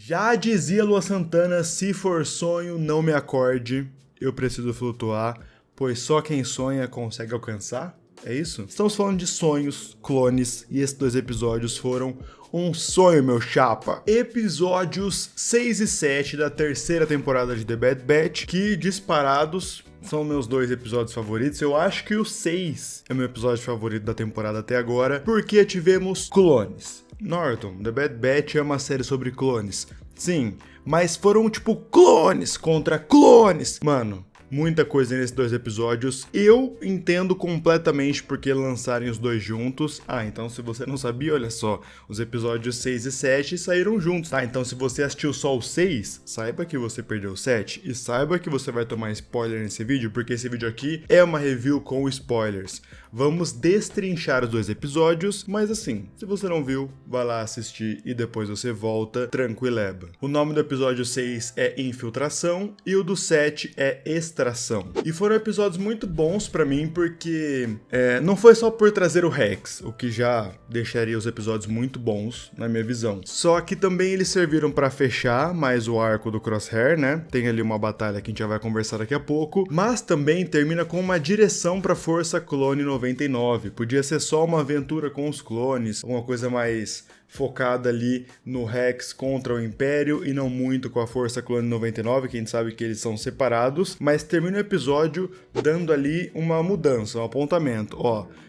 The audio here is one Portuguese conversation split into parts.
Já dizia Lua Santana, se for sonho, não me acorde, eu preciso flutuar, pois só quem sonha consegue alcançar? É isso? Estamos falando de sonhos, clones, e esses 2 episódios foram um sonho, meu chapa. Episódios 6 e 7 da 3ª temporada de The Bad Batch, que disparados são meus 2 episódios favoritos. Eu acho que o 6 é meu episódio favorito da temporada até agora, porque tivemos clones. Norton, The Bad Batch é uma série sobre clones. Sim, mas foram tipo clones contra clones. Mano, muita coisa nesses 2 episódios. Eu entendo completamente porque lançarem os 2 juntos. Então se você não sabia, olha só, os episódios 6 e 7 saíram juntos, tá? Então se você assistiu só o 6, saiba que você perdeu o 7 e saiba que você vai tomar spoiler nesse vídeo, porque esse vídeo aqui é uma review com spoilers. Vamos destrinchar os 2 episódios, mas assim, se você não viu, vai lá assistir e depois você volta tranquileba. O nome do episódio 6 é Infiltração e o do 7 é Extração. E foram episódios muito bons pra mim porque não foi só por trazer o Rex, o que já deixaria os episódios muito bons na minha visão. Só que também eles serviram pra fechar mais o arco do Crosshair, né? Tem ali uma batalha que a gente já vai conversar daqui a pouco, mas também termina com uma direção pra Força Clone 99. Podia ser só uma aventura com os clones, uma coisa mais focada ali no Rex contra o Império e não muito com a Força Clone 99, que a gente sabe que eles são separados, mas termina o episódio dando ali uma mudança, um apontamento.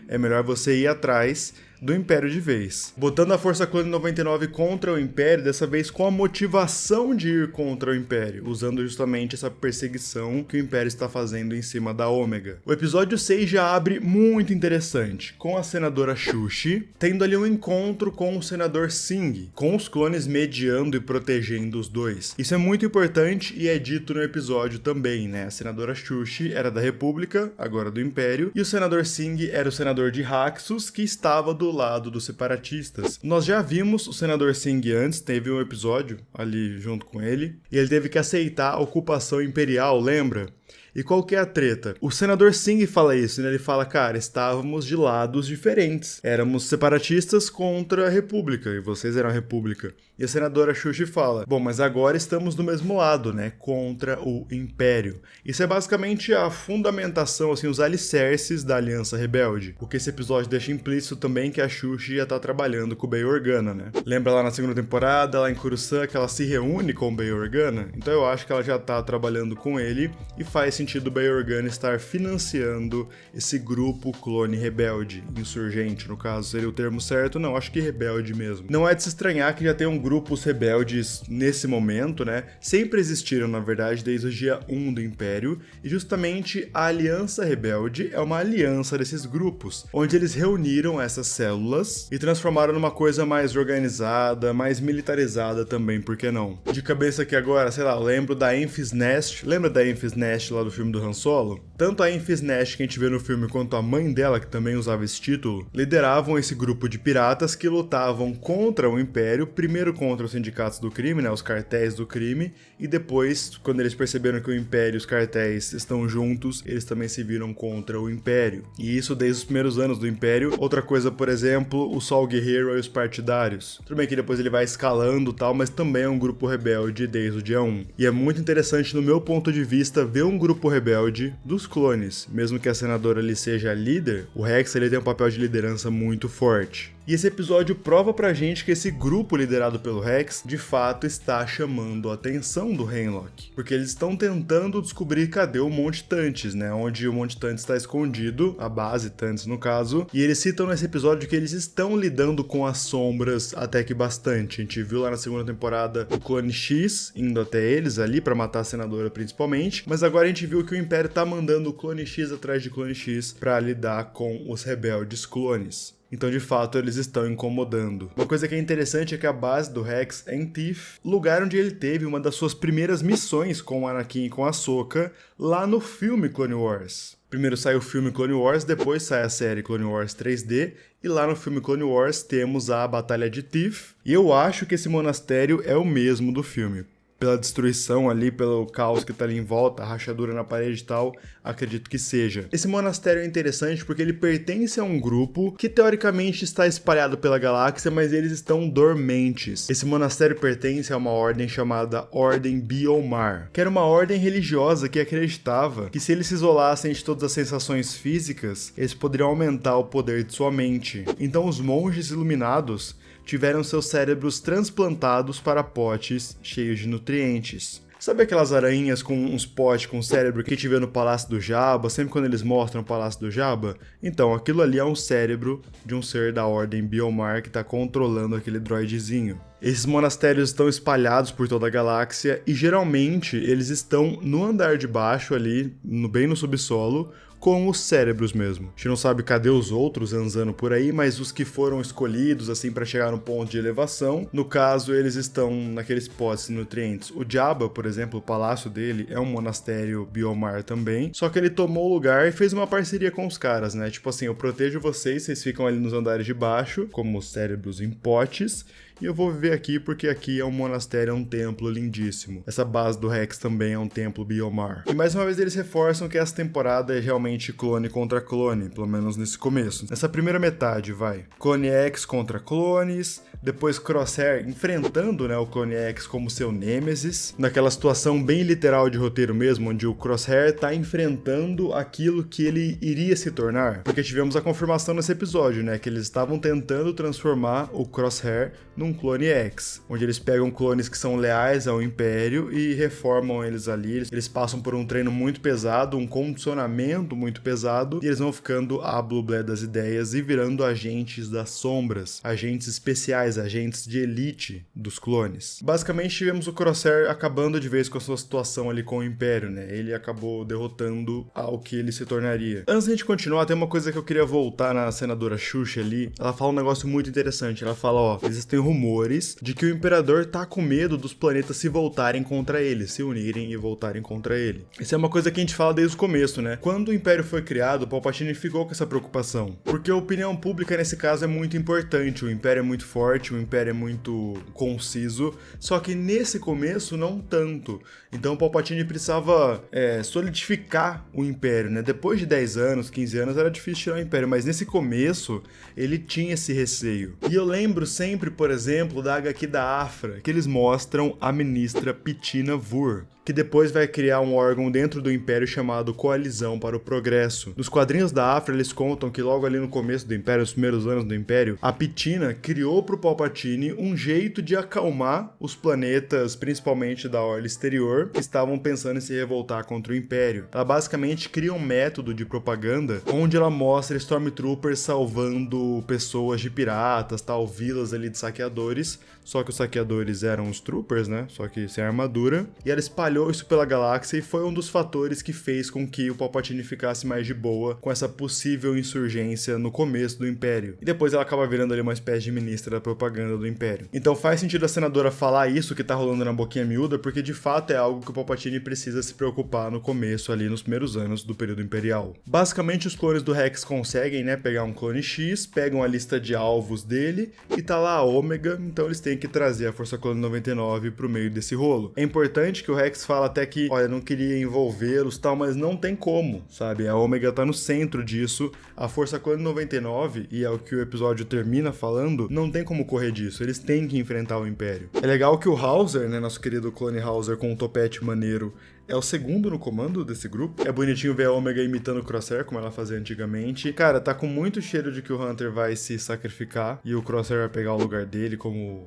É melhor você ir atrás do Império de vez. Botando a Força Clone 99 contra o Império, dessa vez com a motivação de ir contra o Império, usando justamente essa perseguição que o Império está fazendo em cima da Ômega. O episódio 6 já abre muito interessante, com a senadora Shushi tendo ali um encontro com o senador Singh, com os clones mediando e protegendo os dois. Isso é muito importante e é dito no episódio também, né? A senadora Shushi era da República, agora do Império, e o senador Singh era o senador de Haxus, que estava do lado dos separatistas. Nós já vimos o senador Singh antes, teve um episódio ali junto com ele, e ele teve que aceitar a ocupação imperial, lembra? E qual que é a treta? O senador Singh fala isso, né? Ele fala, cara, estávamos de lados diferentes. Éramos separatistas contra a República, e vocês eram a República. E a senadora Shushi fala, bom, mas agora estamos do mesmo lado, né? Contra o Império. Isso é basicamente a fundamentação, assim, os alicerces da Aliança Rebelde. Porque esse episódio deixa implícito também que a Shushi já tá trabalhando com o Bail Organa, né? Lembra lá na 2ª temporada, lá em Coruscant, que ela se reúne com o Bail Organa? Então eu acho que ela já tá trabalhando com ele e faz sentido o Bail Organa estar financiando esse grupo clone rebelde, insurgente, no caso, seria o termo certo? Não, acho que rebelde mesmo. Não é de se estranhar que já tenham grupos rebeldes nesse momento, né? Sempre existiram, na verdade, desde o dia 1 do Império, e justamente a Aliança Rebelde é uma aliança desses grupos, onde eles reuniram essas células e transformaram numa coisa mais organizada, mais militarizada também, por que não? De cabeça aqui agora, sei lá, eu lembro da Enfys Nest, lembra da Enfys Nest lá do filme do Han Solo? Tanto a Enfys Nest que a gente vê no filme quanto a mãe dela, que também usava esse título, lideravam esse grupo de piratas que lutavam contra o Império, primeiro contra os sindicatos do crime, né, os cartéis do crime, e depois, quando eles perceberam que o Império e os cartéis estão juntos, eles também se viram contra o Império. E isso desde os primeiros anos do Império. Outra coisa, por exemplo, o Sol Guerreiro e os partidários. Tudo bem que depois ele vai escalando e tal, mas também é um grupo rebelde desde o dia 1. E é muito interessante, no meu ponto de vista, ver um grupo rebelde dos clones. Mesmo que a senadora ali seja líder, o Rex ele tem um papel de liderança muito forte. E esse episódio prova pra gente que esse grupo liderado pelo Rex, de fato, está chamando a atenção do Hemlock. Porque eles estão tentando descobrir cadê o Monte Tantis, né? Onde o Monte Tantis está escondido, a base Tantis no caso. E eles citam nesse episódio que eles estão lidando com as sombras até que bastante. A gente viu lá na 2ª temporada o Clone X indo até eles ali pra matar a senadora principalmente. Mas agora a gente viu que o Império tá mandando o Clone X atrás de Clone X pra lidar com os rebeldes clones. Então, de fato, eles estão incomodando. Uma coisa que é interessante é que a base do Rex é em Thief, lugar onde ele teve uma das suas primeiras missões com o Anakin e com a Ahsoka, lá no filme Clone Wars. Primeiro sai o filme Clone Wars, depois sai a série Clone Wars 3D, e lá no filme Clone Wars temos a Batalha de Thief, e eu acho que esse monastério é o mesmo do filme. pela destruição ali, pelo caos que tá ali em volta, a rachadura na parede e tal, acredito que seja. Esse monastério é interessante porque ele pertence a um grupo que teoricamente está espalhado pela galáxia, mas eles estão dormentes. Esse monastério pertence a uma ordem chamada Ordem Biomar, que era uma ordem religiosa que acreditava que se eles se isolassem de todas as sensações físicas, eles poderiam aumentar o poder de sua mente. Então os monges iluminados tiveram seus cérebros transplantados para potes cheios de nutrientes. Sabe aquelas aranhas com uns potes com cérebro que a gente vê no Palácio do Jabba, sempre quando eles mostram o Palácio do Jabba? Então, aquilo ali é um cérebro de um ser da Ordem Biomar que está controlando aquele droidezinho. Esses monastérios estão espalhados por toda a galáxia e geralmente eles estão no andar de baixo ali, bem no subsolo, com os cérebros mesmo. A gente não sabe cadê os outros zanzando por aí, mas os que foram escolhidos assim para chegar no ponto de elevação, no caso eles estão naqueles potes de nutrientes. O Jabba, por exemplo, o palácio dele é um monastério Biomar também, só que ele tomou o lugar e fez uma parceria com os caras, né? Tipo assim, eu protejo vocês, vocês ficam ali nos andares de baixo, como cérebros em potes, e eu vou viver aqui porque aqui é um monastério, é um templo lindíssimo. Essa base do Rex também é um templo Biomar. E mais uma vez eles reforçam que essa temporada é realmente clone contra clone, pelo menos nesse começo. Nessa primeira metade, vai. Clone X contra clones, depois Crosshair enfrentando, né, o Clone X como seu nêmesis, naquela situação bem literal de roteiro mesmo, onde o Crosshair tá enfrentando aquilo que ele iria se tornar. Porque tivemos a confirmação nesse episódio, né, que eles estavam tentando transformar o Crosshair num Clone X, onde eles pegam clones que são leais ao Império e reformam eles ali. Eles passam por um treino muito pesado, um condicionamento muito pesado, e eles vão ficando a Blue Blood das ideias e virando agentes das sombras, agentes especiais, agentes de elite dos clones. Basicamente tivemos o Crosshair acabando de vez com a sua situação ali com o Império, né? Ele acabou derrotando ao que ele se tornaria. Antes de a gente continuar, tem uma coisa que eu queria voltar na senadora Xuxa ali. Ela fala um negócio muito interessante. Ela fala, ó, existem rumores de que o Imperador tá com medo dos planetas se voltarem contra ele, se unirem e voltarem contra ele. Isso é uma coisa que a gente fala desde o começo, né? Quando o Império foi criado, o Palpatine ficou com essa preocupação. Porque a opinião pública nesse caso é muito importante. O Império é muito forte, o Império é muito conciso, só que nesse começo não tanto. Então o Palpatine precisava solidificar o Império, né? Depois de 10 anos, 15 anos era difícil tirar o Império, mas nesse começo ele tinha esse receio. E eu lembro sempre, por exemplo, da HQ da Aphra, que eles mostram a ministra Petina Vur, que depois vai criar um órgão dentro do Império chamado Coalizão para o Progresso. Nos quadrinhos da Aphra, eles contam que logo ali no começo do Império, nos primeiros anos do Império, a Petina criou pro Palpatine um jeito de acalmar os planetas, principalmente da orla exterior, que estavam pensando em se revoltar contra o Império. Ela basicamente cria um método de propaganda onde ela mostra Stormtroopers salvando pessoas de piratas, tal, vilas ali de saqueadores, só que os saqueadores eram os troopers, né? Só que sem armadura. E ela espalhou isso pela galáxia e foi um dos fatores que fez com que o Palpatine ficasse mais de boa com essa possível insurgência no começo do Império. E depois ela acaba virando ali uma espécie de ministra da propaganda do Império. Então faz sentido a senadora falar isso que tá rolando na boquinha miúda, porque de fato é algo que o Palpatine precisa se preocupar no começo ali, nos primeiros anos do período imperial. Basicamente os clones do Rex conseguem, né, pegar um clone X, pegam a lista de alvos dele e tá lá a Ômega, então eles têm que trazer a Força Clone 99 pro meio desse rolo. É importante que o Rex fala até que, olha, não queria envolvê-los e tal, mas não tem como, sabe? A Ômega tá no centro disso, a Força Clone 99, e é o que o episódio termina falando, não tem como correr disso, eles têm que enfrentar o Império. É legal que o Hauser, né, nosso querido clone Hauser com um topete maneiro, é o segundo no comando desse grupo. É bonitinho ver a Ômega imitando o Crosshair, como ela fazia antigamente. Cara, tá com muito cheiro de que o Hunter vai se sacrificar e o Crosshair vai pegar o lugar dele como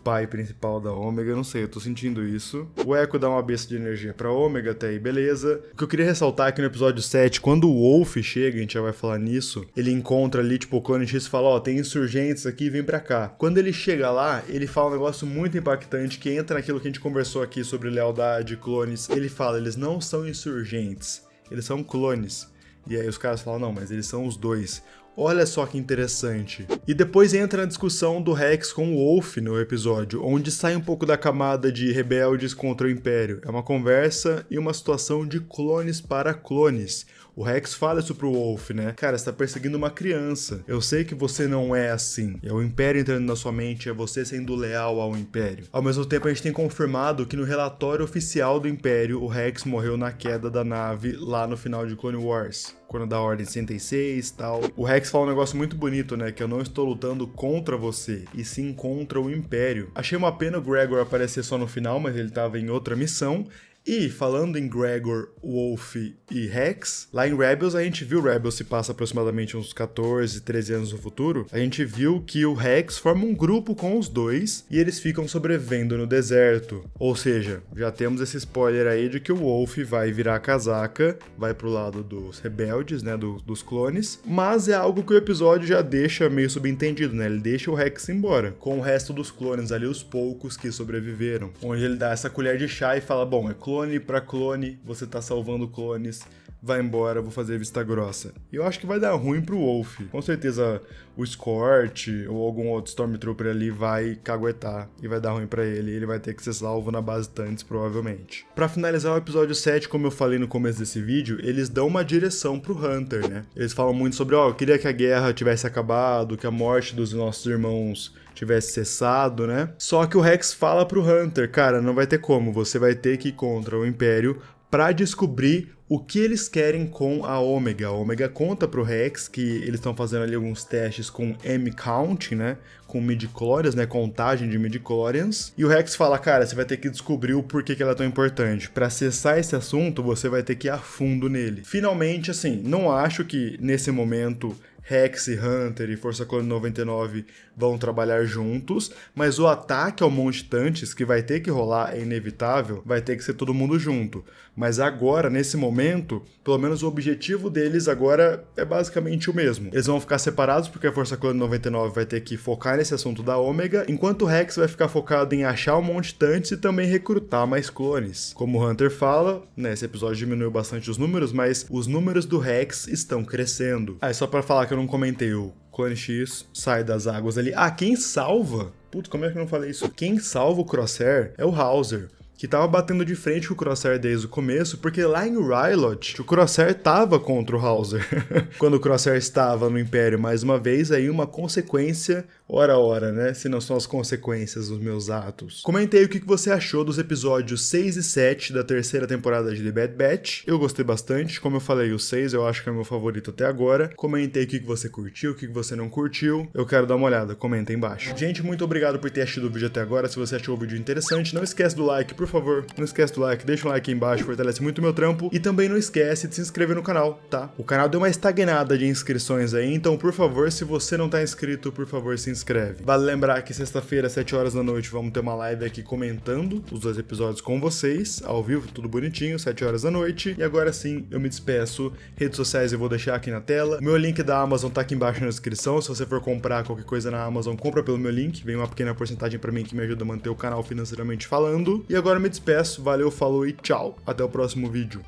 pai principal da Ômega, eu não sei, eu tô sentindo isso. O Echo dá uma besta de energia pra Ômega, até aí, beleza. O que eu queria ressaltar é que no episódio 7, quando o Wolf chega, a gente já vai falar nisso, ele encontra ali, tipo, o Clone X e fala, ó, tem insurgentes aqui, vem pra cá. Quando ele chega lá, ele fala um negócio muito impactante, que entra naquilo que a gente conversou aqui sobre lealdade, clones. Ele fala, eles não são insurgentes, eles são clones. E aí os caras falam, não, mas eles são os dois. Olha só que interessante. E depois entra na discussão do Rex com o Wolf no episódio, onde sai um pouco da camada de rebeldes contra o Império. É uma conversa e uma situação de clones para clones. O Rex fala isso pro Wolf, né? Cara, você tá perseguindo uma criança. Eu sei que você não é assim. É o Império entrando na sua mente, é você sendo leal ao Império. Ao mesmo tempo, a gente tem confirmado que no relatório oficial do Império, o Rex morreu na queda da nave lá no final de Clone Wars. Quando dá a Ordem 66 e tal. O Rex fala um negócio muito bonito, né? Que eu não estou lutando contra você, e sim contra o Império. Achei uma pena o Gregor aparecer só no final, mas ele tava em outra missão. E, falando em Gregor, Wolf e Rex, lá em Rebels, a gente viu, Rebels se passa aproximadamente uns 14, 13 anos no futuro, a gente viu que o Rex forma um grupo com os dois e eles ficam sobrevivendo no deserto. Ou seja, já temos esse spoiler aí de que o Wolf vai virar casaca, vai pro lado dos rebeldes, né, dos clones, mas é algo que o episódio já deixa meio subentendido, né, ele deixa o Rex embora, com o resto dos clones ali, os poucos que sobreviveram, onde ele dá essa colher de chá e fala, bom, é clone pra clone, você tá salvando clones, vai embora, vou fazer vista grossa. E eu acho que vai dar ruim pro Wolf. Com certeza o Scorch ou algum outro Stormtrooper ali vai caguetar e vai dar ruim pra ele. Ele vai ter que ser salvo na base Tantis, provavelmente. Pra finalizar o episódio 7, como eu falei no começo desse vídeo, eles dão uma direção pro Hunter, né? Eles falam muito sobre, eu queria que a guerra tivesse acabado, que a morte dos nossos irmãos tivesse cessado, né? Só que o Rex fala pro Hunter, cara, não vai ter como, você vai ter que ir contra o Império pra descobrir o que eles querem com a Ômega. A Ômega conta pro Rex que eles estão fazendo ali alguns testes com M-Count, né? Com midi-chlorians, né? Contagem de midi-chlorians. E o Rex fala, cara, você vai ter que descobrir o porquê que ela é tão importante. Pra acessar esse assunto, você vai ter que ir a fundo nele. Finalmente, assim, não acho que nesse momento Rex e Hunter e Força Clone 99 vão trabalhar juntos, mas o ataque ao Monte Tantis, que vai ter que rolar, é inevitável, vai ter que ser todo mundo junto. Mas agora, nesse momento, pelo menos o objetivo deles agora é basicamente o mesmo. Eles vão ficar separados porque a Força Clone 99 vai ter que focar nesse assunto da Ômega, enquanto o Rex vai ficar focado em achar o Monte Tantis e também recrutar mais clones. Como o Hunter fala, né, esse episódio diminuiu bastante os números, mas os números do Rex estão crescendo. Ah, e só pra falar que eu não comentei, o Clone X sai das águas ali. Ah, quem salva? Putz, como é que eu não falei isso? Quem salva o Crosshair é o Hauser, que tava batendo de frente com o Crosshair desde o começo, porque lá em Rylot, o Crosshair tava contra o Hauser. Quando o Crosshair estava no Império, mais uma vez, aí uma consequência, ora, né? Se não são as consequências dos meus atos. Comentei o que você achou dos episódios 6 e 7 da terceira temporada de The Bad Batch. Eu gostei bastante, como eu falei, o 6 eu acho que é o meu favorito até agora. Comentei o que você curtiu, o que você não curtiu. Eu quero dar uma olhada, comenta aí embaixo. Gente, muito obrigado por ter assistido o vídeo até agora. Se você achou o vídeo interessante, não esquece do like, por favor, não esquece do like, deixa um like aí embaixo, fortalece muito o meu trampo. E também não esquece de se inscrever no canal, tá? O canal deu uma estagnada de inscrições aí, então por favor, se você não tá inscrito, por favor, se inscreve. Vale lembrar que sexta-feira, 7 horas da noite, vamos ter uma live aqui comentando os 2 episódios com vocês, ao vivo, tudo bonitinho, 7 horas da noite. E agora sim, eu me despeço. Redes sociais eu vou deixar aqui na tela. Meu link da Amazon tá aqui embaixo na descrição. Se você for comprar qualquer coisa na Amazon, compra pelo meu link. Vem uma pequena porcentagem pra mim que me ajuda a manter o canal financeiramente falando. E agora eu me despeço. Valeu, falou e tchau. Até o próximo vídeo.